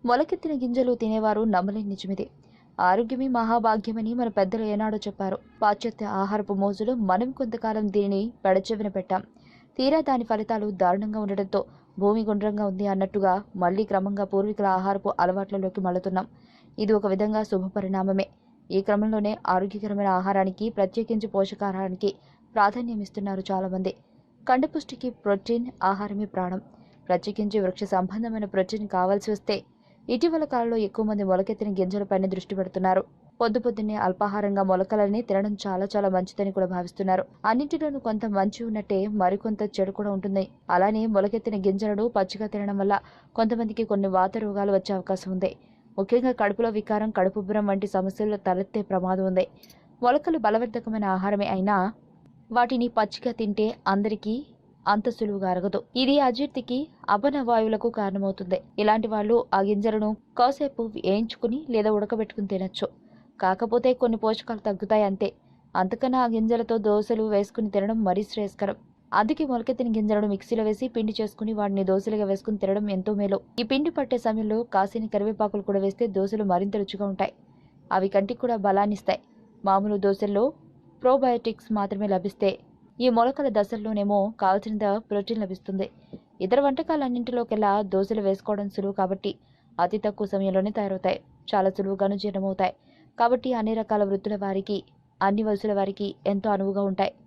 మొలకెత్తిన గింజలు తినేవారు నమ్మలేని నిజమిది. ఆరోగ్యమే మహాభాగ్యమని మన పెద్దలు ఏనాడో చెప్పారు. పాశ్చాత్య ఆహారపు మోజులో మనం కొంతకాలం దీనిని పెడచెవిన పెట్టాం. తీరా దాని ఫలితాలు దారుణంగా ఉండడంతో భూమి గుండ్రంగా ఉంది అన్నట్టుగా మళ్లీ క్రమంగా పూర్వీకుల ఆహారపు అలవాట్లలోకి మళ్లుతున్నాం. ఇది ఒక విధంగా శుభపరిణామమే. ఈ క్రమంలోనే ఆరోగ్యకరమైన ఆహారానికి, ప్రత్యేకించి పోషకాహారానికి ప్రాధాన్యం ఇస్తున్నారు చాలామంది. కండపుష్టికి ప్రోటీన్ ఆహారమే ప్రాణం. ప్రత్యేకించి వృక్ష సంబంధమైన ప్రోటీన్ కావాల్సి వస్తే ఇటీవల కాలంలో ఎక్కువ మంది మొలకెత్తిన గింజలపైన దృష్టి పెడుతున్నారు. పొద్దున్నే అల్పాహారంగా మొలకలని తినడం చాలా మంచిదని కూడా భావిస్తున్నారు. అన్నింటిలోనూ కొంత మంచి ఉన్నట్టే మరికొంత చెడు కూడా ఉంటుంది. అలానే మొలకెత్తిన గింజలను పచ్చిగా తినడం వల్ల కొంతమందికి కొన్ని వాత రోగాలు వచ్చే అవకాశం ఉంది. ముఖ్యంగా కడుపులో వికారం, కడుపుబ్బరం వంటి సమస్యలు తలెత్తే ప్రమాదం ఉంది. మొలకలు బలవర్ధకమైన ఆహారమే అయినా వాటిని పచ్చిగా తింటే అందరికీ అంత సులువుగా అరగదు. ఇది అజీర్తికి, అపన వాయువులకు కారణమవుతుంది. ఇలాంటి వాళ్ళు ఆ గింజలను కాసేపు వేయించుకుని లేదా ఉడకబెట్టుకుని తినొచ్చు. కాకపోతే కొన్ని పోషకాలు తగ్గుతాయి అంతే. అంతకన్నా ఆ గింజలతో దోశలు వేసుకుని తినడం మరీ శ్రేయస్కరం. అందుకే మొలకెత్తిన గింజలను మిక్సీలో వేసి పిండి చేసుకుని వాటిని దోశలుగా వేసుకుని తినడం ఎంతో మేలు. ఈ పిండి పట్టే సమయంలో కాసిన కరివేపాకులు కూడా వేస్తే దోశలు మరింత రుచిగా ఉంటాయి. అవి కంటికి కూడా బలాన్నిస్తాయి. మామూలు దోశల్లో ప్రోబయోటిక్స్ మాత్రమే లభిస్తే ఈ మొలకల దశల్లోనేమో కావలసినంత ప్రోటీన్ లభిస్తుంది. ఇతర వంటకాలన్నింటిలోకెల్లా దోశలు వేసుకోవడం సులువు కాబట్టి అతి తక్కువ సమయంలోనే తయారవుతాయి. చాలా సులువుగాను జీర్ణమవుతాయి. కాబట్టి అన్ని రకాల వృత్తుల వారికి, అన్ని వయసుల వారికి ఎంతో అనువుగా ఉంటాయి.